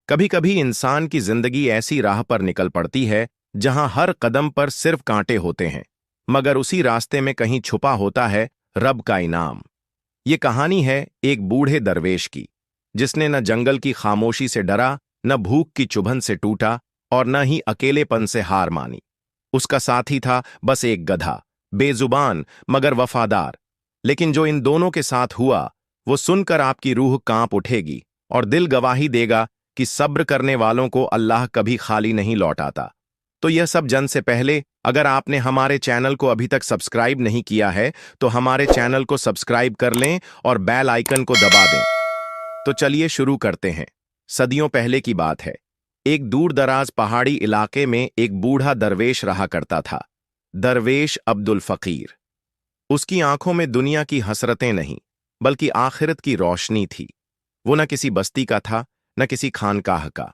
कभी कभी इंसान की जिंदगी ऐसी राह पर निकल पड़ती है जहां हर कदम पर सिर्फ कांटे होते हैं, मगर उसी रास्ते में कहीं छुपा होता है रब का इनाम। ये कहानी है एक बूढ़े दरवेश की, जिसने न जंगल की खामोशी से डरा, न भूख की चुभन से टूटा और न ही अकेलेपन से हार मानी। उसका साथी था बस एक गधा, बेजुबान मगर वफादार। लेकिन जो इन दोनों के साथ हुआ, वो सुनकर आपकी रूह कांप उठेगी और दिल गवाही देगा कि सब्र करने वालों को अल्लाह कभी खाली नहीं लौटाता। तो यह सब जन से पहले, अगर आपने हमारे चैनल को अभी तक सब्सक्राइब नहीं किया है तो हमारे चैनल को सब्सक्राइब कर लें और बेल आइकन को दबा दें। तो चलिए शुरू करते हैं। सदियों पहले की बात है। एक दूर दराज पहाड़ी इलाके में एक बूढ़ा दरवेश रहा करता था। दरवेश अब्दुल फकीर। उसकी आंखों में दुनिया की हसरतें नहीं, बल्कि आखिरत की रोशनी थी। वो न किसी बस्ती का था, न किसी खानकाह का।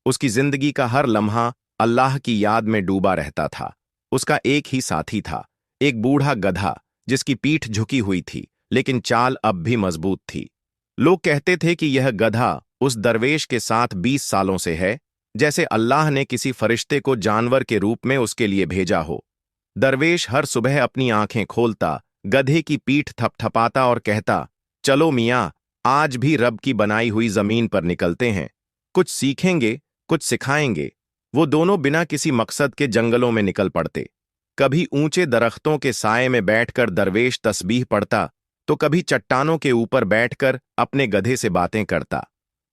उसकी जिंदगी का हर लम्हा अल्लाह की याद में डूबा रहता था। उसका एक ही साथी था, एक बूढ़ा गधा जिसकी पीठ झुकी हुई थी, लेकिन चाल अब भी मजबूत थी। लोग कहते थे कि यह गधा उस दरवेश के साथ 20 सालों से है, जैसे अल्लाह ने किसी फरिश्ते को जानवर के रूप में उसके लिए भेजा हो। दरवेश हर सुबह अपनी आंखें खोलता, गधे की पीठ थपथपाता और कहता, चलो मियाँ, आज भी रब की बनाई हुई जमीन पर निकलते हैं, कुछ सीखेंगे, कुछ सिखाएंगे। वो दोनों बिना किसी मकसद के जंगलों में निकल पड़ते। कभी ऊंचे दरख्तों के साए में बैठकर दरवेश तस्बीह पढ़ता, तो कभी चट्टानों के ऊपर बैठकर अपने गधे से बातें करता।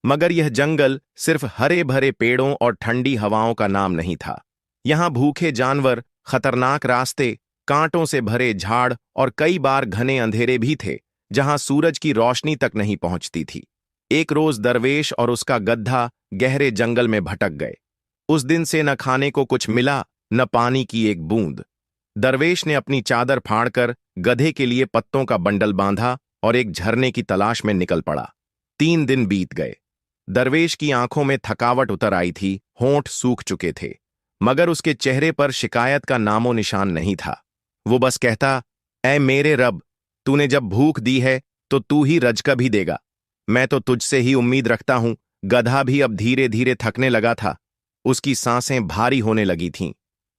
मगर यह जंगल सिर्फ हरे भरे पेड़ों और ठंडी हवाओं का नाम नहीं था। यहां भूखे जानवर, खतरनाक रास्ते, कांटों से भरे झाड़ और कई बार घने अंधेरे भी थे, जहां सूरज की रोशनी तक नहीं पहुंचती थी। एक रोज दरवेश और उसका गधा गहरे जंगल में भटक गए। उस दिन से न खाने को कुछ मिला, न पानी की एक बूंद। दरवेश ने अपनी चादर फाड़कर गधे के लिए पत्तों का बंडल बांधा और एक झरने की तलाश में निकल पड़ा। 3 दिन बीत गए। दरवेश की आंखों में थकावट उतर आई थी, होंठ सूख चुके थे, मगर उसके चेहरे पर शिकायत का नामो निशान नहीं था। वो बस कहता, ऐ मेरे रब, तूने जब भूख दी है तो तू ही रज़्क़ भी देगा। मैं तो तुझसे ही उम्मीद रखता हूं। गधा भी अब धीरे धीरे थकने लगा था। उसकी सांसें भारी होने लगी थीं।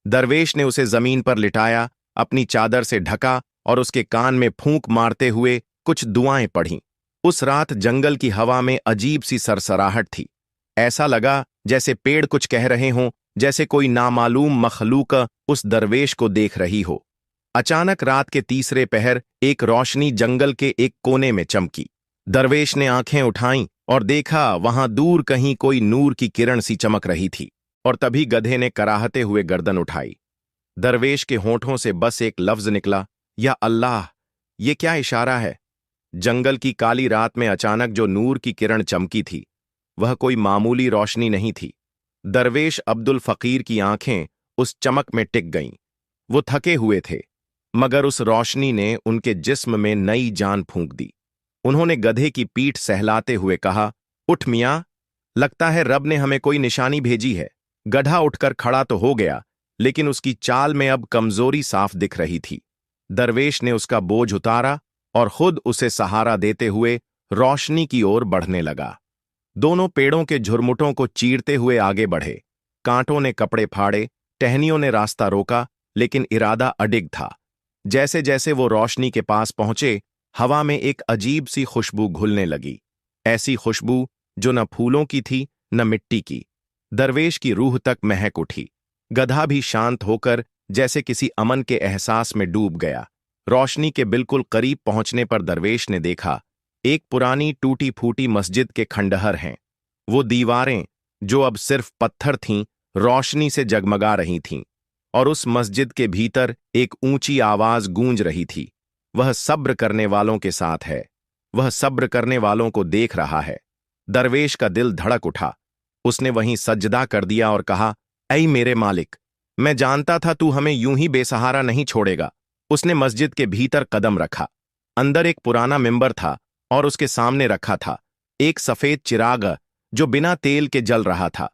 दरवेश ने उसे जमीन पर लिटाया, अपनी चादर से ढका और उसके कान में फूंक मारते हुए कुछ दुआएं पढ़ीं। उस रात जंगल की हवा में अजीब सी सरसराहट थी। ऐसा लगा जैसे पेड़ कुछ कह रहे हों, जैसे कोई नामालूम मखलूक उस दरवेश को देख रही हो। अचानक रात के तीसरे पहर एक रोशनी जंगल के एक कोने में चमकी। दरवेश ने आंखें उठाईं और देखा, वहां दूर कहीं कोई नूर की किरण सी चमक रही थी। और तभी गधे ने कराहते हुए गर्दन उठाई। दरवेश के होंठों से बस एक लफ्ज निकला, या अल्लाह। ये क्या इशारा है? जंगल की काली रात में अचानक जो नूर की किरण चमकी थी, वह कोई मामूली रोशनी नहीं थी। दरवेश अब्दुल फकीर की आंखें उस चमक में टिक गईं। वो थके हुए थे, मगर उस रोशनी ने उनके जिस्म में नई जान फूंक दी। उन्होंने गधे की पीठ सहलाते हुए कहा, उठ मियां, लगता है रब ने हमें कोई निशानी भेजी है। गधा उठकर खड़ा तो हो गया, लेकिन उसकी चाल में अब कमजोरी साफ दिख रही थी। दरवेश ने उसका बोझ उतारा और खुद उसे सहारा देते हुए रोशनी की ओर बढ़ने लगा। दोनों पेड़ों के झुरमुटों को चीरते हुए आगे बढ़े। कांटों ने कपड़े फाड़े, टहनियों ने रास्ता रोका, लेकिन इरादा अडिग था। जैसे जैसे वो रोशनी के पास पहुंचे, हवा में एक अजीब सी खुशबू घुलने लगी। ऐसी खुशबू जो न फूलों की थी, न मिट्टी की। दरवेश की रूह तक महक उठी। गधा भी शांत होकर जैसे किसी अमन के एहसास में डूब गया। रोशनी के बिल्कुल करीब पहुंचने पर दरवेश ने देखा, एक पुरानी टूटी फूटी मस्जिद के खंडहर हैं। वो दीवारें, जो अब सिर्फ पत्थर थीं, रोशनी से जगमगा रही थीं। और उस मस्जिद के भीतर एक ऊंची आवाज गूंज रही थी, वह सब्र करने वालों के साथ है, वह सब्र करने वालों को देख रहा है। दरवेश का दिल धड़क उठा। उसने वहीं सजदा कर दिया और कहा, ऐ मेरे मालिक, मैं जानता था तू हमें यूं ही बेसहारा नहीं छोड़ेगा। उसने मस्जिद के भीतर कदम रखा। अंदर एक पुराना मिंबर था और उसके सामने रखा था एक सफेद चिराग जो बिना तेल के जल रहा था।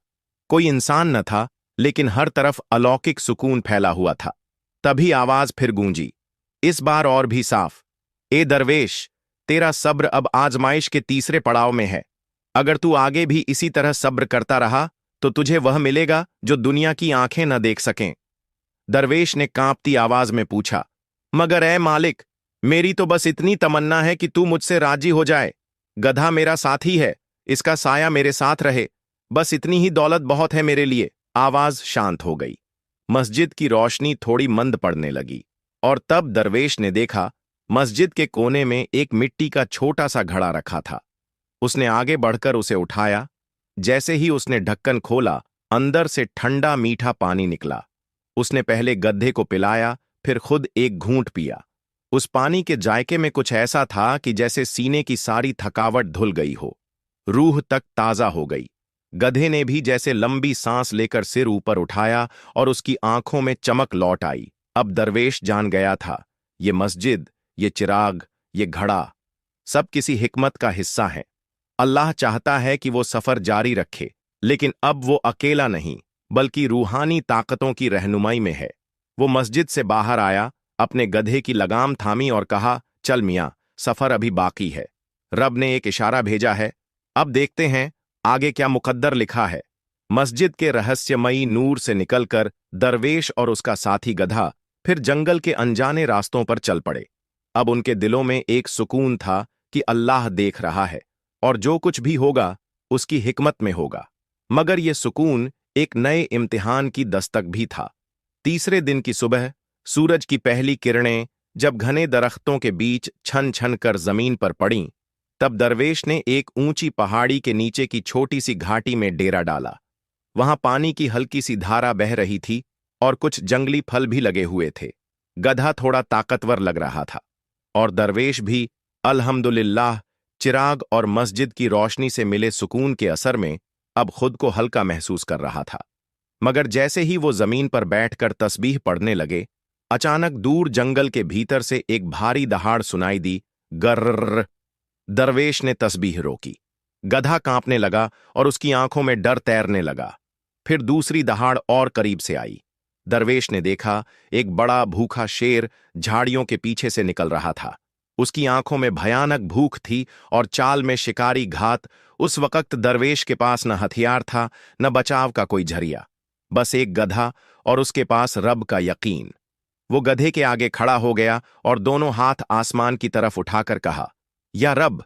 कोई इंसान न था, लेकिन हर तरफ अलौकिक सुकून फैला हुआ था। तभी आवाज फिर गूंजी, इस बार और भी साफ, ए दरवेश, तेरा सब्र अब आजमाइश के तीसरे पड़ाव में है। अगर तू आगे भी इसी तरह सब्र करता रहा तो तुझे वह मिलेगा जो दुनिया की आंखें न देख सकें। दरवेश ने कांपती आवाज में पूछा, मगर ऐ मालिक, मेरी तो बस इतनी तमन्ना है कि तू मुझसे राजी हो जाए। गधा मेरा साथी है, इसका साया मेरे साथ रहे, बस इतनी ही दौलत बहुत है मेरे लिए। आवाज शांत हो गई। मस्जिद की रोशनी थोड़ी मंद पड़ने लगी और तब दरवेश ने देखा मस्जिद के कोने में एक मिट्टी का छोटा सा घड़ा रखा था। उसने आगे बढ़कर उसे उठाया। जैसे ही उसने ढक्कन खोला, अंदर से ठंडा मीठा पानी निकला। उसने पहले गधे को पिलाया, फिर खुद एक घूंट पिया। उस पानी के जायके में कुछ ऐसा था कि जैसे सीने की सारी थकावट धुल गई हो, रूह तक ताजा हो गई। गधे ने भी जैसे लंबी सांस लेकर सिर ऊपर उठाया और उसकी आंखों में चमक लौट आई। अब दरवेश जान गया था, ये मस्जिद, ये चिराग, ये घड़ा, सब किसी हिकमत का हिस्सा है। अल्लाह चाहता है कि वो सफर जारी रखे, लेकिन अब वो अकेला नहीं, बल्कि रूहानी ताकतों की रहनुमाई में है। वो मस्जिद से बाहर आया, अपने गधे की लगाम थामी और कहा, चल मियां, सफर अभी बाकी है। रब ने एक इशारा भेजा है, अब देखते हैं आगे क्या मुकद्दर लिखा है। मस्जिद के रहस्यमयी नूर से निकलकर दरवेश और उसका साथी गधा फिर जंगल के अनजाने रास्तों पर चल पड़े। अब उनके दिलों में एक सुकून था कि अल्लाह देख रहा है और जो कुछ भी होगा उसकी हिकमत में होगा। मगर यह सुकून एक नए इम्तिहान की दस्तक भी था। तीसरे दिन की सुबह सूरज की पहली किरणें जब घने दरख्तों के बीच छन छन कर जमीन पर पड़ीं, तब दरवेश ने एक ऊंची पहाड़ी के नीचे की छोटी सी घाटी में डेरा डाला। वहां पानी की हल्की सी धारा बह रही थी और कुछ जंगली फल भी लगे हुए थे। गधा थोड़ा ताकतवर लग रहा था और दरवेश भी अल्हम्दुलिल्लाह चिराग और मस्जिद की रोशनी से मिले सुकून के असर में अब खुद को हल्का महसूस कर रहा था। मगर जैसे ही वो जमीन पर बैठकर तस्बीह पढ़ने लगे, अचानक दूर जंगल के भीतर से एक भारी दहाड़ सुनाई दी, गर्र। दरवेश ने तस्बीह रोकी। गधा कांपने लगा और उसकी आंखों में डर तैरने लगा। फिर दूसरी दहाड़ और करीब से आई। दरवेश ने देखा एक बड़ा भूखा शेर झाड़ियों के पीछे से निकल रहा था। उसकी आंखों में भयानक भूख थी और चाल में शिकारी घात। उस वक्त दरवेश के पास न हथियार था, न बचाव का कोई जरिया, बस एक गधा और उसके पास रब का यकीन। वो गधे के आगे खड़ा हो गया और दोनों हाथ आसमान की तरफ उठाकर कहा, या रब,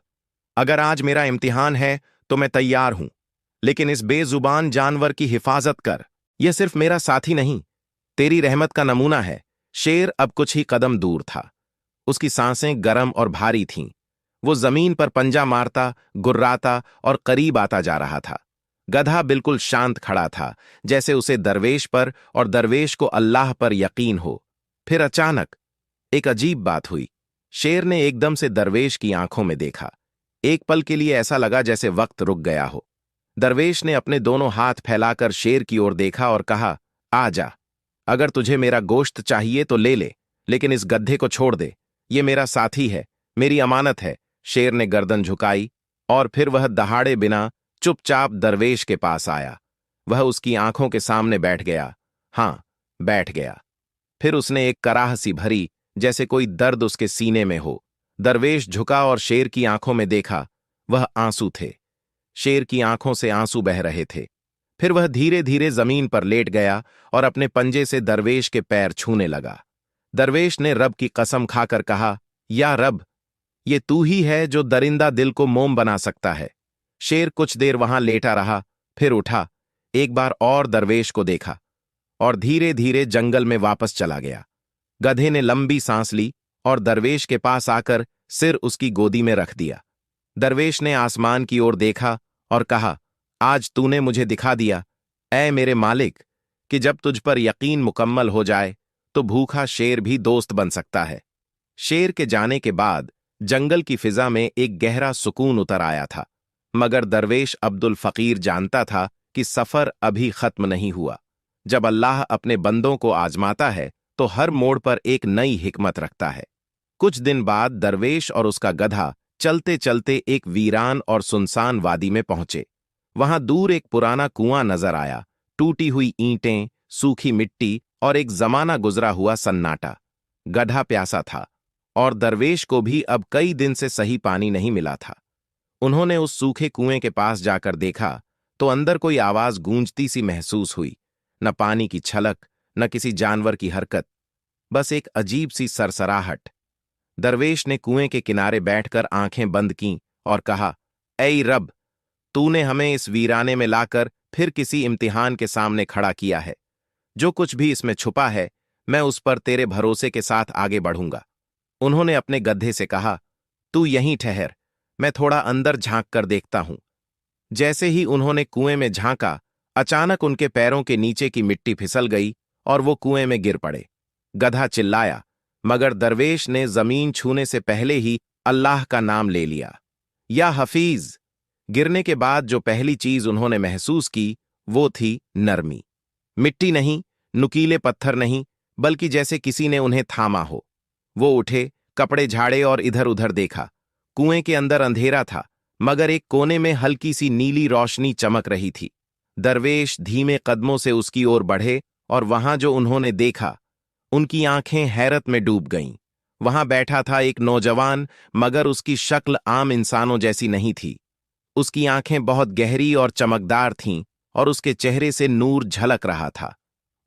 अगर आज मेरा इम्तिहान है तो मैं तैयार हूं, लेकिन इस बेजुबान जानवर की हिफाजत कर। यह सिर्फ मेरा साथी नहीं, तेरी रहमत का नमूना है। शेर अब कुछ ही कदम दूर था। उसकी सांसें गर्म और भारी थीं। वो जमीन पर पंजा मारता, गुर्राता और करीब आता जा रहा था। गधा बिल्कुल शांत खड़ा था, जैसे उसे दरवेश पर और दरवेश को अल्लाह पर यकीन हो। फिर अचानक एक अजीब बात हुई। शेर ने एकदम से दरवेश की आंखों में देखा। एक पल के लिए ऐसा लगा जैसे वक्त रुक गया हो। दरवेश ने अपने दोनों हाथ फैलाकर शेर की ओर देखा और कहा, आ जा, अगर तुझे मेरा गोश्त चाहिए तो ले ले, लेकिन इस गड्ढे को छोड़ दे। ये मेरा साथी है, मेरी अमानत है। शेर ने गर्दन झुकाई और फिर वह दहाड़े बिना चुपचाप दरवेश के पास आया। वह उसकी आंखों के सामने बैठ गया। हां, बैठ गया। फिर उसने एक कराह सी भरी, जैसे कोई दर्द उसके सीने में हो। दरवेश झुका और शेर की आंखों में देखा। वह आंसू थे। शेर की आंखों से आंसू बह रहे थे। फिर वह धीरे धीरे जमीन पर लेट गया और अपने पंजे से दरवेश के पैर छूने लगा। दरवेश ने रब की कसम खाकर कहा, या रब, ये तू ही है जो दरिंदा दिल को मोम बना सकता है। शेर कुछ देर वहां लेटा रहा, फिर उठा, एक बार और दरवेश को देखा और धीरे धीरे जंगल में वापस चला गया। गधे ने लंबी सांस ली और दरवेश के पास आकर सिर उसकी गोदी में रख दिया। दरवेश ने आसमान की ओर देखा और कहा, आज तूने मुझे दिखा दिया, ऐ मेरे मालिक, कि जब तुझ पर यकीन मुकम्मल हो जाए तो भूखा शेर भी दोस्त बन सकता है। शेर के जाने के बाद जंगल की फिजा में एक गहरा सुकून उतर आया था, मगर दरवेश अब्दुल फकीर जानता था कि सफर अभी खत्म नहीं हुआ। जब अल्लाह अपने बंदों को आजमाता है तो हर मोड़ पर एक नई हिकमत रखता है। कुछ दिन बाद दरवेश और उसका गधा चलते चलते एक वीरान और सुनसान वादी में पहुंचे। वहां दूर एक पुराना कुआं नजर आया, टूटी हुई ईंटें, सूखी मिट्टी और एक जमाना गुजरा हुआ सन्नाटा। गधा प्यासा था और दरवेश को भी अब कई दिन से सही पानी नहीं मिला था। उन्होंने उस सूखे कुएं के पास जाकर देखा तो अंदर कोई आवाज गूंजती सी महसूस हुई। न पानी की छलक, न किसी जानवर की हरकत, बस एक अजीब सी सरसराहट। दरवेश ने कुएं के किनारे बैठकर आंखें बंद कीं और कहा, ऐ रब, तूने हमें इस वीराने में लाकर फिर किसी इम्तिहान के सामने खड़ा किया है। जो कुछ भी इसमें छुपा है, मैं उस पर तेरे भरोसे के साथ आगे बढ़ूंगा। उन्होंने अपने गधे से कहा, तू यहीं ठहर, मैं थोड़ा अंदर झांक कर देखता हूं। जैसे ही उन्होंने कुएं में झांका, अचानक उनके पैरों के नीचे की मिट्टी फिसल गई और वो कुएं में गिर पड़े। गधा चिल्लाया, मगर दरवेश ने जमीन छूने से पहले ही अल्लाह का नाम ले लिया, या हफीज। गिरने के बाद जो पहली चीज उन्होंने महसूस की वो थी नरमी। मिट्टी नहीं, नुकीले पत्थर नहीं, बल्कि जैसे किसी ने उन्हें थामा हो। वो उठे, कपड़े झाड़े और इधर उधर देखा। कुएं के अंदर अंधेरा था, मगर एक कोने में हल्की सी नीली रोशनी चमक रही थी। दरवेश धीमे कदमों से उसकी ओर बढ़े और वहां जो उन्होंने देखा, उनकी आंखें हैरत में डूब गईं। वहां बैठा था एक नौजवान, मगर उसकी शक्ल आम इंसानों जैसी नहीं थी। उसकी आंखें बहुत गहरी और चमकदार थीं और उसके चेहरे से नूर झलक रहा था।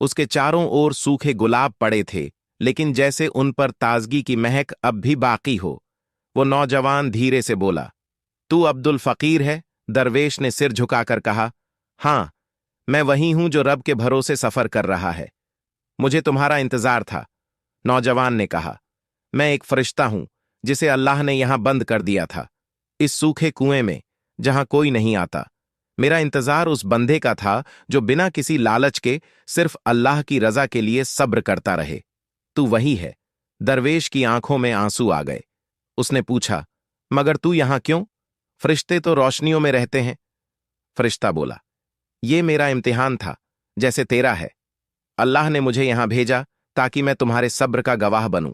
उसके चारों ओर सूखे गुलाब पड़े थे, लेकिन जैसे उन पर ताजगी की महक अब भी बाकी हो। वो नौजवान धीरे से बोला, तू अब्दुल फकीर है? दरवेश ने सिर झुकाकर कहा, हां, मैं वही हूं जो रब के भरोसे सफर कर रहा है। मुझे तुम्हारा इंतजार था। नौजवान ने कहा, मैं एक फरिश्ता हूं जिसे अल्लाह ने यहां बंद कर दिया था, इस सूखे कुएं में जहां कोई नहीं आता। मेरा इंतजार उस बंदे का था जो बिना किसी लालच के सिर्फ अल्लाह की रजा के लिए सब्र करता रहे। तू वही है। दरवेश की आंखों में आंसू आ गए। उसने पूछा, मगर तू यहां क्यों? फरिश्ते तो रोशनियों में रहते हैं। फरिश्ता बोला, ये मेरा इम्तिहान था, जैसे तेरा है। अल्लाह ने मुझे यहां भेजा ताकि मैं तुम्हारे सब्र का गवाह बनूं।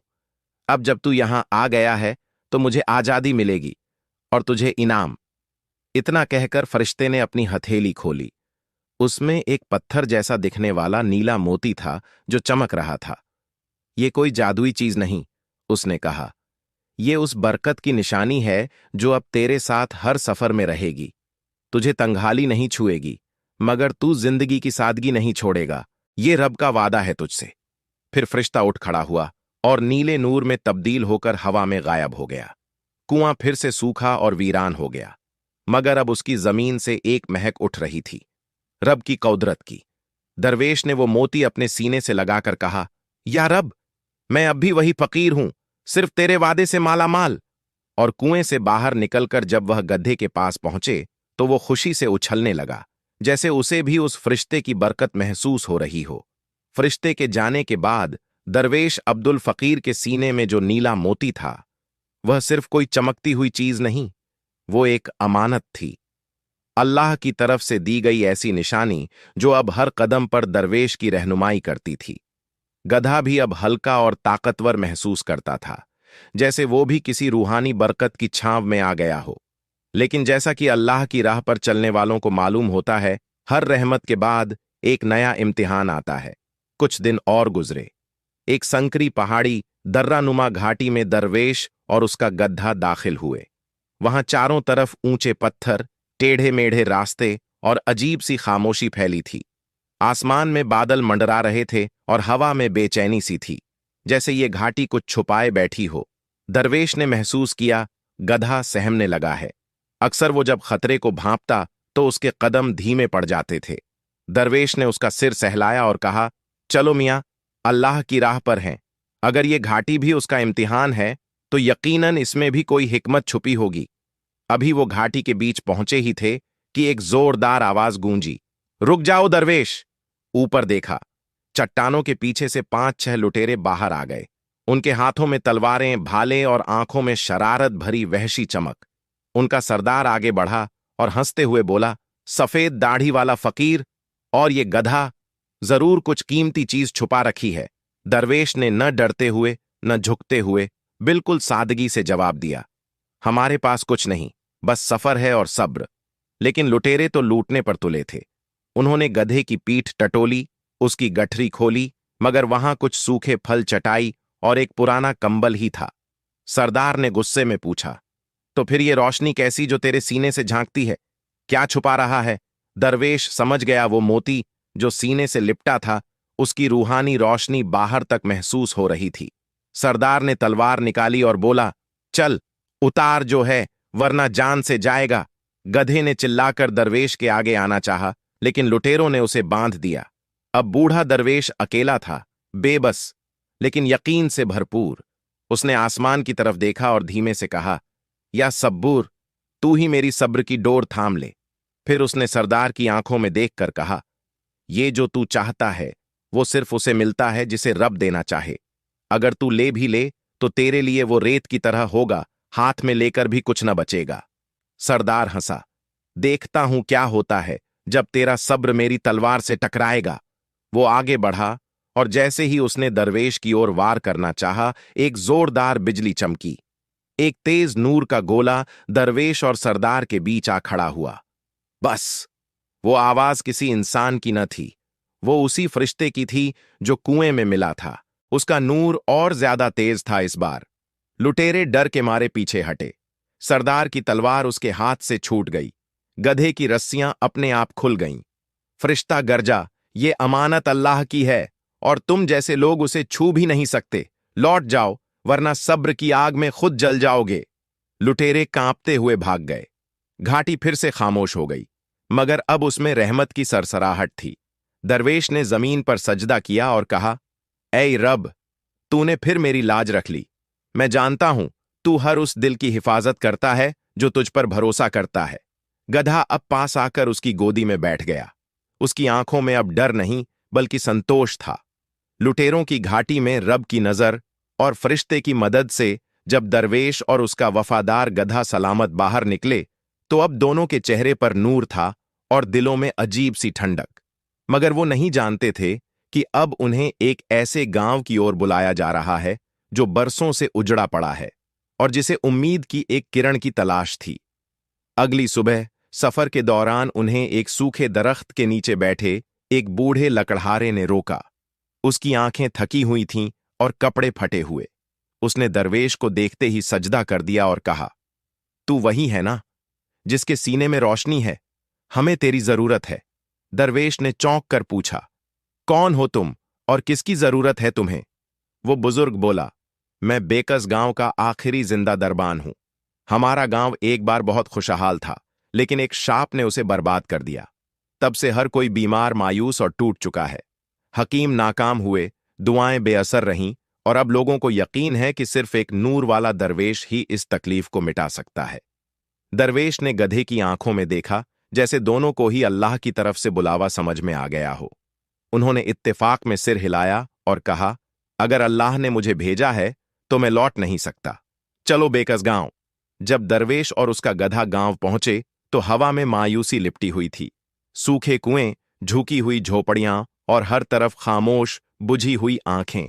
अब जब तू यहां आ गया है तो मुझे आजादी मिलेगी और तुझे इनाम। इतना कहकर फरिश्ते ने अपनी हथेली खोली। उसमें एक पत्थर जैसा दिखने वाला नीला मोती था जो चमक रहा था। ये कोई जादुई चीज नहीं, उसने कहा। ये उस बरकत की निशानी है जो अब तेरे साथ हर सफर में रहेगी। तुझे तंगहाली नहीं छुएगी, मगर तू जिंदगी की सादगी नहीं छोड़ेगा। ये रब का वादा है तुझसे। फिर फरिश्ता उठ खड़ा हुआ और नीले नूर में तब्दील होकर हवा में गायब हो गया। कुआं फिर से सूखा और वीरान हो गया, मगर अब उसकी जमीन से एक महक उठ रही थी, रब की कौदरत की। दरवेश ने वो मोती अपने सीने से लगाकर कहा, या रब, मैं अब भी वही फकीर हूं, सिर्फ तेरे वादे से मालामाल। और कुएं से बाहर निकलकर जब वह गड्ढे के पास पहुंचे तो वो खुशी से उछलने लगा, जैसे उसे भी उस फरिश्ते की बरकत महसूस हो रही हो। फरिश्ते के जाने के बाद दरवेश अब्दुल फकीर के सीने में जो नीला मोती था, वह सिर्फ कोई चमकती हुई चीज नहीं, वो एक अमानत थी, अल्लाह की तरफ से दी गई ऐसी निशानी जो अब हर कदम पर दरवेश की रहनुमाई करती थी। गधा भी अब हल्का और ताकतवर महसूस करता था, जैसे वो भी किसी रूहानी बरकत की छांव में आ गया हो। लेकिन जैसा कि अल्लाह की राह पर चलने वालों को मालूम होता है, हर रहमत के बाद एक नया इम्तिहान आता है। कुछ दिन और गुजरे। एक संकरी पहाड़ी दर्रानुमा घाटी में दरवेश और उसका गधा दाखिल हुए। वहां चारों तरफ ऊंचे पत्थर, टेढ़े मेढ़े रास्ते और अजीब सी खामोशी फैली थी। आसमान में बादल मंडरा रहे थे और हवा में बेचैनी सी थी, जैसे ये घाटी कुछ छुपाए बैठी हो। दरवेश ने महसूस किया, गधा सहमने लगा है। अक्सर वो जब खतरे को भांपता तो उसके कदम धीमे पड़ जाते थे। दरवेश ने उसका सिर सहलाया और कहा, चलो मियां, अल्लाह की राह पर हैं। अगर ये घाटी भी उसका इम्तिहान है तो यकीनन इसमें भी कोई हिकमत छुपी होगी। अभी वो घाटी के बीच पहुंचे ही थे कि एक जोरदार आवाज गूंजी, रुक जाओ दरवेश। ऊपर देखा, चट्टानों के पीछे से 5-6 लुटेरे बाहर आ गए। उनके हाथों में तलवारें, भाले और आंखों में शरारत भरी वहशी चमक। उनका सरदार आगे बढ़ा और हंसते हुए बोला, सफेद दाढ़ी वाला फकीर और ये गधा, जरूर कुछ कीमती चीज छुपा रखी है। दरवेश ने न डरते हुए न झुकते हुए बिल्कुल सादगी से जवाब दिया, हमारे पास कुछ नहीं, बस सफर है और सब्र। लेकिन लुटेरे तो लूटने पर तुले थे। उन्होंने गधे की पीठ टटोली, उसकी गठरी खोली, मगर वहां कुछ सूखे फल, चटाई और एक पुराना कंबल ही था। सरदार ने गुस्से में पूछा, तो फिर ये रोशनी कैसी जो तेरे सीने से झांकती है? क्या छुपा रहा है? दरवेश समझ गया वो मोती जो सीने से लिपटा था, उसकी रूहानी रोशनी बाहर तक महसूस हो रही थी। सरदार ने तलवार निकाली और बोला, चल उतार जो है, वरना जान से जाएगा। गधे ने चिल्लाकर दरवेश के आगे आना चाहा, लेकिन लुटेरों ने उसे बांध दिया। अब बूढ़ा दरवेश अकेला था, बेबस लेकिन यकीन से भरपूर। उसने आसमान की तरफ देखा और धीमे से कहा, या सब्बूर, तू ही मेरी सब्र की डोर थाम ले। फिर उसने सरदार की आंखों में देखकर कहा, ये जो तू चाहता है वो सिर्फ उसे मिलता है जिसे रब देना चाहे। अगर तू ले भी ले तो तेरे लिए वो रेत की तरह होगा, हाथ में लेकर भी कुछ न बचेगा। सरदार हंसा, देखता हूं क्या होता है जब तेरा सब्र मेरी तलवार से टकराएगा। वो आगे बढ़ा और जैसे ही उसने दरवेश की ओर वार करना चाहा, एक जोरदार बिजली चमकी। एक तेज नूर का गोला दरवेश और सरदार के बीच आ खड़ा हुआ। बस, वो आवाज किसी इंसान की न थी, वो उसी फरिश्ते की थी जो कुएं में मिला था। उसका नूर और ज्यादा तेज था इस बार। लुटेरे डर के मारे पीछे हटे। सरदार की तलवार उसके हाथ से छूट गई। गधे की रस्सियां अपने आप खुल गईं। फरिश्ता गरजा, ये अमानत अल्लाह की है और तुम जैसे लोग उसे छू भी नहीं सकते। लौट जाओ, वरना सब्र की आग में खुद जल जाओगे। लुटेरे कांपते हुए भाग गए। घाटी फिर से खामोश हो गई, मगर अब उसमें रहमत की सरसराहट थी। दरवेश ने जमीन पर सजदा किया और कहा, ऐ रब, तूने फिर मेरी लाज रख ली। मैं जानता हूं तू हर उस दिल की हिफाजत करता है जो तुझ पर भरोसा करता है। गधा अब पास आकर उसकी गोदी में बैठ गया। उसकी आंखों में अब डर नहीं बल्कि संतोष था। लुटेरों की घाटी में रब की नजर और फरिश्ते की मदद से जब दरवेश और उसका वफादार गधा सलामत बाहर निकले, तो अब दोनों के चेहरे पर नूर था और दिलों में अजीब सी ठंडक। मगर वो नहीं जानते थे कि अब उन्हें एक ऐसे गांव की ओर बुलाया जा रहा है जो बरसों से उजड़ा पड़ा है और जिसे उम्मीद की एक किरण की तलाश थी। अगली सुबह सफर के दौरान उन्हें एक सूखे दरख्त के नीचे बैठे एक बूढ़े लकड़हारे ने रोका। उसकी आंखें थकी हुई थीं और कपड़े फटे हुए। उसने दरवेश को देखते ही सजदा कर दिया और कहा, तू वही है ना जिसके सीने में रोशनी है? हमें तेरी जरूरत है। दरवेश ने चौंक कर पूछा, कौन हो तुम और किसकी जरूरत है तुम्हें? वो बुजुर्ग बोला, मैं बेकस गांव का आखिरी जिंदा दरबान हूं। हमारा गांव एक बार बहुत खुशहाल था, लेकिन एक शाप ने उसे बर्बाद कर दिया। तब से हर कोई बीमार, मायूस और टूट चुका है। हकीम नाकाम हुए, दुआएं बेअसर रहीं और अब लोगों को यकीन है कि सिर्फ एक नूर वाला दरवेश ही इस तकलीफ को मिटा सकता है। दरवेश ने गधे की आंखों में देखा, जैसे दोनों को ही अल्लाह की तरफ से बुलावा समझ में आ गया हो। उन्होंने इत्तेफाक में सिर हिलाया और कहा, अगर अल्लाह ने मुझे भेजा है तो मैं लौट नहीं सकता। चलो बेकस गांव। जब दरवेश और उसका गधा गांव पहुंचे तो हवा में मायूसी लिपटी हुई थी। सूखे कुएं, झुकी हुई झोपड़ियां और हर तरफ खामोश बुझी हुई आंखें।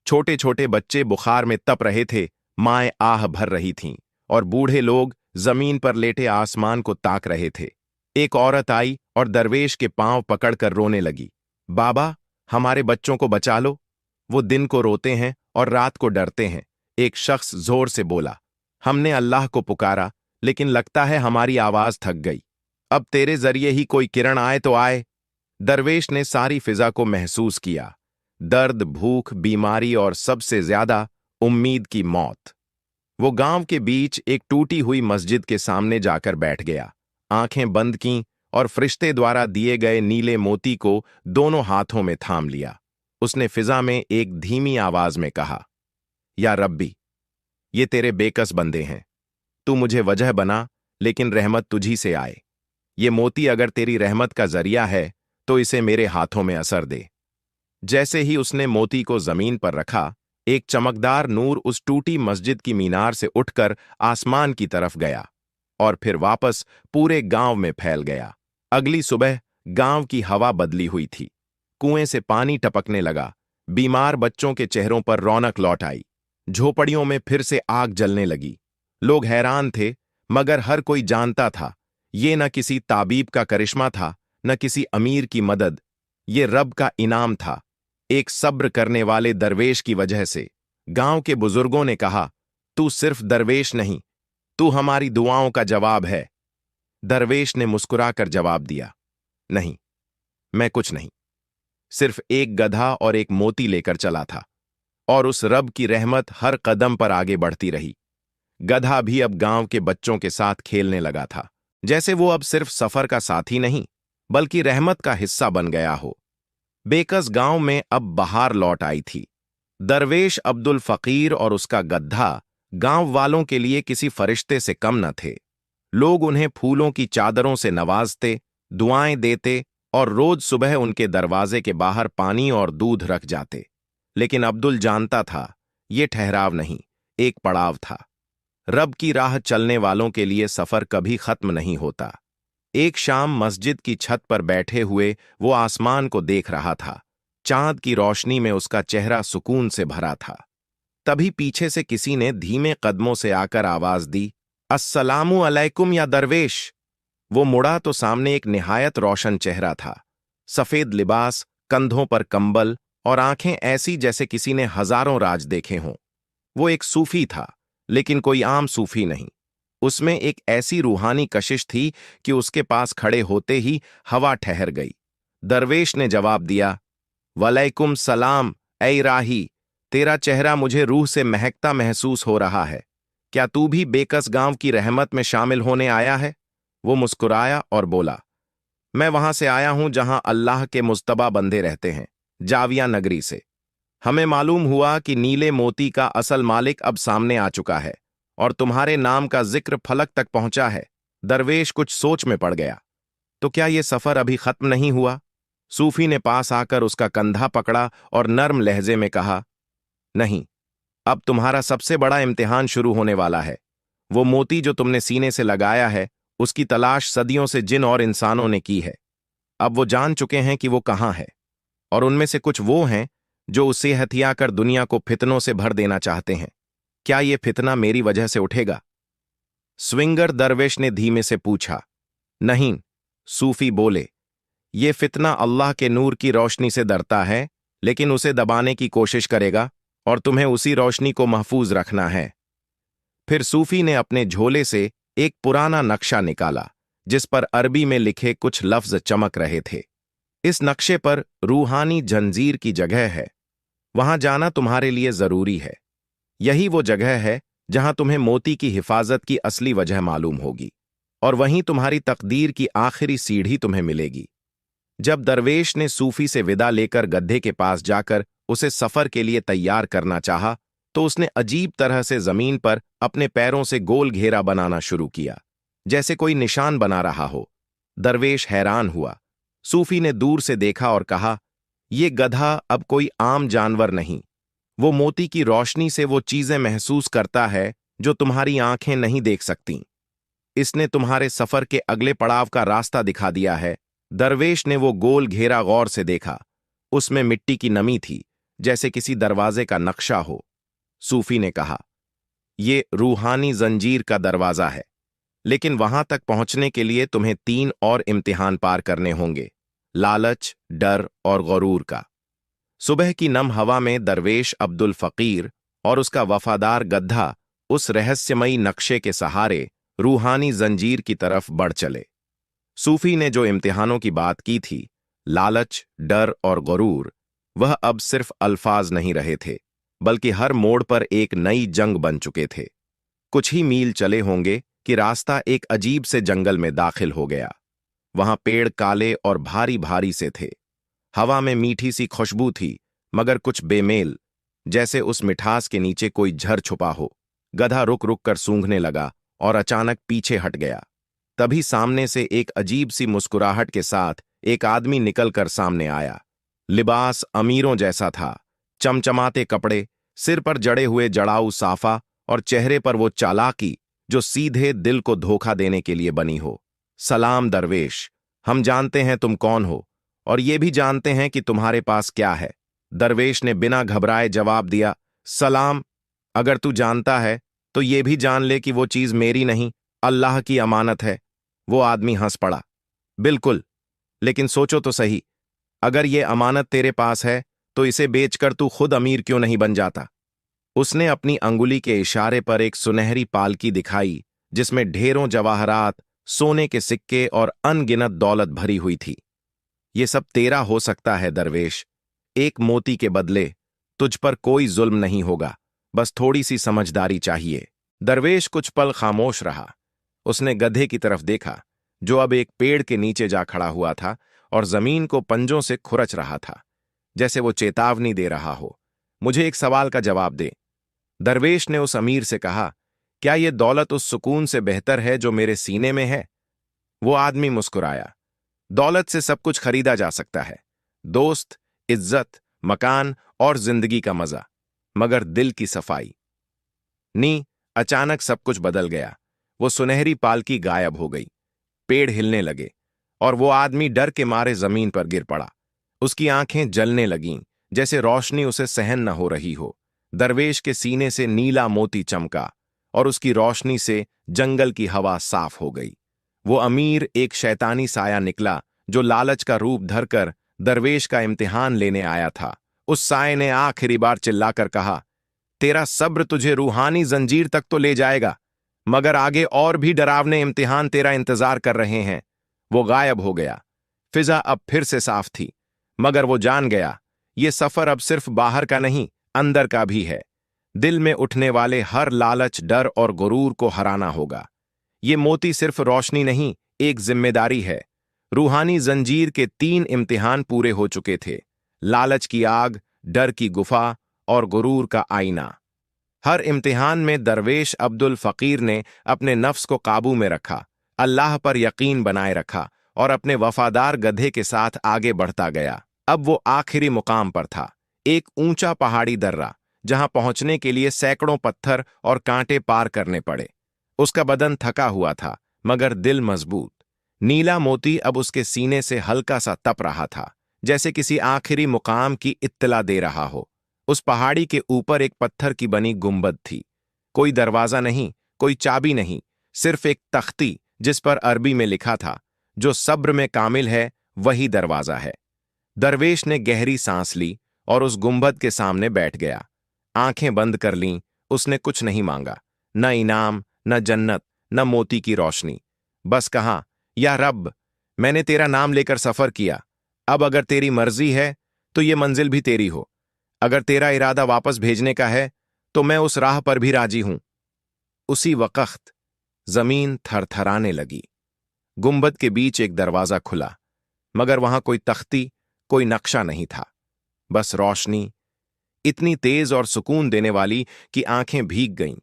छोटे छोटे बच्चे बुखार में तप रहे थे, माएं आह भर रही थीं और बूढ़े लोग जमीन पर लेटे आसमान को ताक रहे थे। एक औरत आई और दरवेश के पांव पकड़कर रोने लगी, बाबा, हमारे बच्चों को बचा लो, वो दिन को रोते हैं और रात को डरते हैं। एक शख्स जोर से बोला, हमने अल्लाह को पुकारा, लेकिन लगता है हमारी आवाज थक गई। अब तेरे जरिए ही कोई किरण आए तो आए। दरवेश ने सारी फिजा को महसूस किया, दर्द, भूख, बीमारी और सबसे ज्यादा उम्मीद की मौत। वो गांव के बीच एक टूटी हुई मस्जिद के सामने जाकर बैठ गया, आंखें बंद कीं और फरिश्ते द्वारा दिए गए नीले मोती को दोनों हाथों में थाम लिया। उसने फिजा में एक धीमी आवाज में कहा, या रब्बी, ये तेरे बेकस बंदे हैं। तू मुझे वजह बना, लेकिन रहमत तुझी से आए। ये मोती अगर तेरी रहमत का जरिया है तो इसे मेरे हाथों में असर दे। जैसे ही उसने मोती को जमीन पर रखा, एक चमकदार नूर उस टूटी मस्जिद की मीनार से उठकर आसमान की तरफ गया और फिर वापस पूरे गांव में फैल गया। अगली सुबह गांव की हवा बदली हुई थी। कुएं से पानी टपकने लगा। बीमार बच्चों के चेहरों पर रौनक लौट आई। झोपड़ियों में फिर से आग जलने लगी। लोग हैरान थे, मगर हर कोई जानता था ये न किसी ताबीब का करिश्मा था, न किसी अमीर की मदद। ये रब का इनाम था, एक सब्र करने वाले दरवेश की वजह से। गांव के बुजुर्गों ने कहा, तू सिर्फ दरवेश नहीं, तू हमारी दुआओं का जवाब है। दरवेश ने मुस्कुराकर जवाब दिया, नहीं, मैं कुछ नहीं, सिर्फ एक गधा और एक मोती लेकर चला था, और उस रब की रहमत हर कदम पर आगे बढ़ती रही। गधा भी अब गांव के बच्चों के साथ खेलने लगा था, जैसे वो अब सिर्फ सफर का साथी नहीं, बल्कि रहमत का हिस्सा बन गया हो। बेकस गांव में अब बहार लौट आई थी। दरवेश अब्दुल फकीर और उसका गधा गांव वालों के लिए किसी फरिश्ते से कम न थे। लोग उन्हें फूलों की चादरों से नवाजते, दुआएं देते और रोज सुबह उनके दरवाजे के बाहर पानी और दूध रख जाते। लेकिन अब्दुल जानता था, ये ठहराव नहीं, एक पड़ाव था। रब की राह चलने वालों के लिए सफर कभी खत्म नहीं होता। एक शाम मस्जिद की छत पर बैठे हुए वो आसमान को देख रहा था। चांद की रोशनी में उसका चेहरा सुकून से भरा था। तभी पीछे से किसी ने धीमे कदमों से आकर आवाज दी, अस्सलामु अलैकुम या दरवेश। वो मुड़ा तो सामने एक निहायत रोशन चेहरा था। सफेद लिबास, कंधों पर कंबल और आंखें ऐसी जैसे किसी ने हजारों राज देखे हों। वो एक सूफी था, लेकिन कोई आम सूफी नहीं। उसमें एक ऐसी रूहानी कशिश थी कि उसके पास खड़े होते ही हवा ठहर गई। दरवेश ने जवाब दिया, वलैकुम सलाम ऐ राही, तेरा चेहरा मुझे रूह से महकता महसूस हो रहा है। क्या तू भी बेकस गांव की रहमत में शामिल होने आया है? वो मुस्कुराया और बोला, मैं वहां से आया हूं जहां अल्लाह के मुस्तबा बंदे रहते हैं, जाविया नगरी से। हमें मालूम हुआ कि नीले मोती का असल मालिक अब सामने आ चुका है और तुम्हारे नाम का जिक्र फलक तक पहुंचा है। दरवेश कुछ सोच में पड़ गया। तो क्या ये सफर अभी खत्म नहीं हुआ? सूफी ने पास आकर उसका कंधा पकड़ा और नर्म लहजे में कहा, नहीं, अब तुम्हारा सबसे बड़ा इम्तिहान शुरू होने वाला है। वो मोती जो तुमने सीने से लगाया है, उसकी तलाश सदियों से जिन और इंसानों ने की है। अब वो जान चुके हैं कि वो कहाँ है, और उनमें से कुछ वो हैं जो उसे हथियाकर दुनिया को फितनों से भर देना चाहते हैं। क्या ये फितना मेरी वजह से उठेगा? स्विंगर दरवेश ने धीमे से पूछा। नहीं, सूफी बोले, ये फितना अल्लाह के नूर की रोशनी से डरता है, लेकिन उसे दबाने की कोशिश करेगा और तुम्हें उसी रोशनी को महफूज रखना है। फिर सूफी ने अपने झोले से एक पुराना नक्शा निकाला, जिस पर अरबी में लिखे कुछ लफ्ज चमक रहे थे। इस नक्शे पर रूहानी जंजीर की जगह है। वहां जाना तुम्हारे लिए जरूरी है। यही वो जगह है जहां तुम्हें मोती की हिफाजत की असली वजह मालूम होगी, और वहीं तुम्हारी तकदीर की आखिरी सीढ़ी तुम्हें मिलेगी। जब दरवेश ने सूफी से विदा लेकर गड्ढे के पास जाकर उसे सफर के लिए तैयार करना चाहा, तो उसने अजीब तरह से जमीन पर अपने पैरों से गोल घेरा बनाना शुरू किया, जैसे कोई निशान बना रहा हो। दरवेश हैरान हुआ। सूफी ने दूर से देखा और कहा, ये गधा अब कोई आम जानवर नहीं। वो मोती की रोशनी से वो चीजें महसूस करता है जो तुम्हारी आंखें नहीं देख सकती। इसने तुम्हारे सफर के अगले पड़ाव का रास्ता दिखा दिया है। दरवेश ने वो गोल घेरा गौर से देखा। उसमें मिट्टी की नमी थी, जैसे किसी दरवाजे का नक्शा हो। सूफी ने कहा, ये रूहानी जंजीर का दरवाजा है, लेकिन वहां तक पहुंचने के लिए तुम्हें 3 और इम्तिहान पार करने होंगे, लालच, डर और गरूर का। सुबह की नम हवा में दरवेश अब्दुल फकीर और उसका वफादार गधा उस रहस्यमयी नक्शे के सहारे रूहानी जंजीर की तरफ बढ़ चले। सूफी ने जो इम्तिहानों की बात की थी, लालच, डर और गरूर, वह अब सिर्फ अल्फाज नहीं रहे थे, बल्कि हर मोड़ पर एक नई जंग बन चुके थे। कुछ ही मील चले होंगे कि रास्ता एक अजीब से जंगल में दाखिल हो गया। वहां पेड़ काले और भारी भारी से थे। हवा में मीठी सी खुशबू थी, मगर कुछ बेमेल, जैसे उस मिठास के नीचे कोई झर छुपा हो। गधा रुक रुक कर सूंघने लगा और अचानक पीछे हट गया। तभी सामने से एक अजीब सी मुस्कुराहट के साथ एक आदमी निकलकर सामने आया। लिबास अमीरों जैसा था, चमचमाते कपड़े, सिर पर जड़े हुए जड़ाऊ साफा और चेहरे पर वो चालाकी जो सीधे दिल को धोखा देने के लिए बनी हो। सलाम दरवेश, हम जानते हैं तुम कौन हो, और ये भी जानते हैं कि तुम्हारे पास क्या है। दरवेश ने बिना घबराए जवाब दिया, सलाम, अगर तू जानता है तो ये भी जान ले कि वो चीज मेरी नहीं, अल्लाह की अमानत है। वो आदमी हंस पड़ा, बिल्कुल, लेकिन सोचो तो सही, अगर ये अमानत तेरे पास है तो इसे बेचकर तू खुद अमीर क्यों नहीं बन जाता? उसने अपनी अंगुली के इशारे पर एक सुनहरी पालकी दिखाई जिसमें ढेरों जवाहरात, सोने के सिक्के और अनगिनत दौलत भरी हुई थी। ये सब तेरा हो सकता है दरवेश। एक मोती के बदले तुझ पर कोई जुल्म नहीं होगा, बस थोड़ी सी समझदारी चाहिए। दरवेश कुछ पल खामोश रहा। उसने गधे की तरफ देखा, जो अब एक पेड़ के नीचे जा खड़ा हुआ था और जमीन को पंजों से खुरच रहा था, जैसे वो चेतावनी दे रहा हो, मुझे एक सवाल का जवाब दे। दरवेश ने उस अमीर से कहा, क्या ये दौलत उस सुकून से बेहतर है जो मेरे सीने में है? वो आदमी मुस्कुराया। दौलत से सब कुछ खरीदा जा सकता है, दोस्त, इज्जत, मकान और जिंदगी का मजा, मगर दिल की सफाई नी। अचानक सब कुछ बदल गया। वो सुनहरी पालकी गायब हो गई, पेड़ हिलने लगे और वो आदमी डर के मारे जमीन पर गिर पड़ा। उसकी आंखें जलने लगीं, जैसे रोशनी उसे सहन न हो रही हो। दरवेश के सीने से नीला मोती चमका और उसकी रोशनी से जंगल की हवा साफ हो गई। वो अमीर एक शैतानी साया निकला जो लालच का रूप धरकर दरवेश का इम्तिहान लेने आया था। उस साये ने आखिरी बार चिल्लाकर कहा, तेरा सब्र तुझे रूहानी जंजीर तक तो ले जाएगा, मगर आगे और भी डरावने इम्तिहान तेरा इंतजार कर रहे हैं। वो गायब हो गया। फिजा अब फिर से साफ थी, मगर वो जान गया, ये सफर अब सिर्फ बाहर का नहीं, अंदर का भी है। दिल में उठने वाले हर लालच, डर और गुरूर को हराना होगा। ये मोती सिर्फ रोशनी नहीं, एक जिम्मेदारी है। रूहानी जंजीर के 3 इम्तिहान पूरे हो चुके थे, लालच की आग, डर की गुफा और गुरूर का आईना। हर इम्तिहान में दरवेश अब्दुल फकीर ने अपने नफ्स को काबू में रखा, अल्लाह पर यकीन बनाए रखा और अपने वफादार गधे के साथ आगे बढ़ता गया। अब वो आखिरी मुकाम पर था, एक ऊंचा पहाड़ी दर्रा, जहां पहुंचने के लिए सैकड़ों पत्थर और कांटे पार करने पड़े। उसका बदन थका हुआ था, मगर दिल मजबूत। नीला मोती अब उसके सीने से हल्का सा तप रहा था, जैसे किसी आखिरी मुकाम की इत्तला दे रहा हो। उस पहाड़ी के ऊपर एक पत्थर की बनी गुंबद थी। कोई दरवाजा नहीं, कोई चाबी नहीं, सिर्फ एक तख्ती जिस पर अरबी में लिखा था, जो सब्र में कामिल है वही दरवाजा है। दरवेश ने गहरी सांस ली और उस गुंबद के सामने बैठ गया। आंखें बंद कर लीं। उसने कुछ नहीं मांगा, न इनाम, न जन्नत, न मोती की रोशनी। बस कहा, या रब, मैंने तेरा नाम लेकर सफर किया। अब अगर तेरी मर्जी है तो ये मंजिल भी तेरी हो। अगर तेरा इरादा वापस भेजने का है तो मैं उस राह पर भी राजी हूं। उसी वक्त जमीन थरथराने लगी। गुंबद के बीच एक दरवाजा खुला, मगर वहां कोई तख्ती, कोई नक्शा नहीं था, बस रोशनी, इतनी तेज और सुकून देने वाली कि आंखें भीग गईं।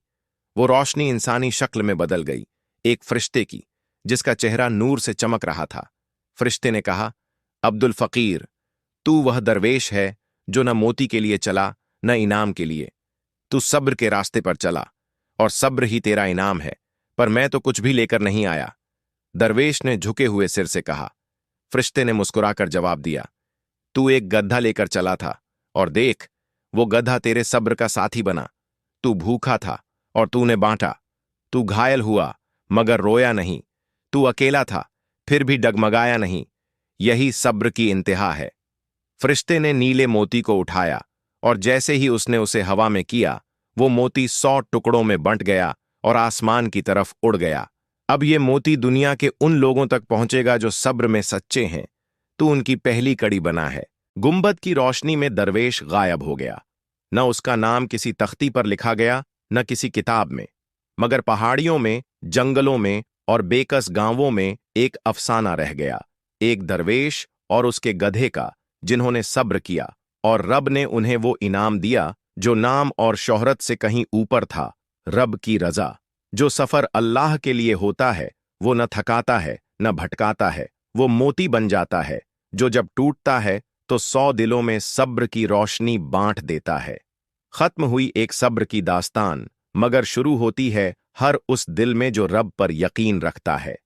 वो रोशनी इंसानी शक्ल में बदल गई, एक फरिश्ते की, जिसका चेहरा नूर से चमक रहा था। फरिश्ते ने कहा, अब्दुल फकीर, तू वह दरवेश है जो न मोती के लिए चला, न इनाम के लिए। तू सब्र के रास्ते पर चला और सब्र ही तेरा इनाम है, पर मैं तो कुछ भी लेकर नहीं आया। दरवेश ने झुके हुए सिर से कहा। फरिश्ते ने मुस्कुराकर जवाब दिया, तू एक गधा लेकर चला था, और देख, वो गधा तेरे सब्र का साथी बना। तू भूखा था और तूने बांटा। तू घायल हुआ मगर रोया नहीं। तू अकेला था, फिर भी डगमगाया नहीं। यही सब्र की इंतहा है। फरिश्ते ने नीले मोती को उठाया और जैसे ही उसने उसे हवा में किया, वो मोती 100 टुकड़ों में बंट गया और आसमान की तरफ उड़ गया। अब ये मोती दुनिया के उन लोगों तक पहुंचेगा जो सब्र में सच्चे हैं। तू उनकी पहली कड़ी बना है। गुंबद की रोशनी में दरवेश गायब हो गया। न उसका नाम किसी तख्ती पर लिखा गया, न किसी किताब में, मगर पहाड़ियों में, जंगलों में और बेकस गांवों में एक अफसाना रह गया। एक दरवेश और उसके गधे का, जिन्होंने सब्र किया, और रब ने उन्हें वो इनाम दिया जो नाम और शोहरत से कहीं ऊपर था, रब की रजा। जो सफर अल्लाह के लिए होता है वो न थकाता है, न भटकाता है, वो मोती बन जाता है जो जब टूटता है तो 100 दिलों में सब्र की रोशनी बांट देता है। खत्म हुई एक सब्र की दास्तान, मगर शुरू होती है हर उस दिल में जो रब पर यकीन रखता है।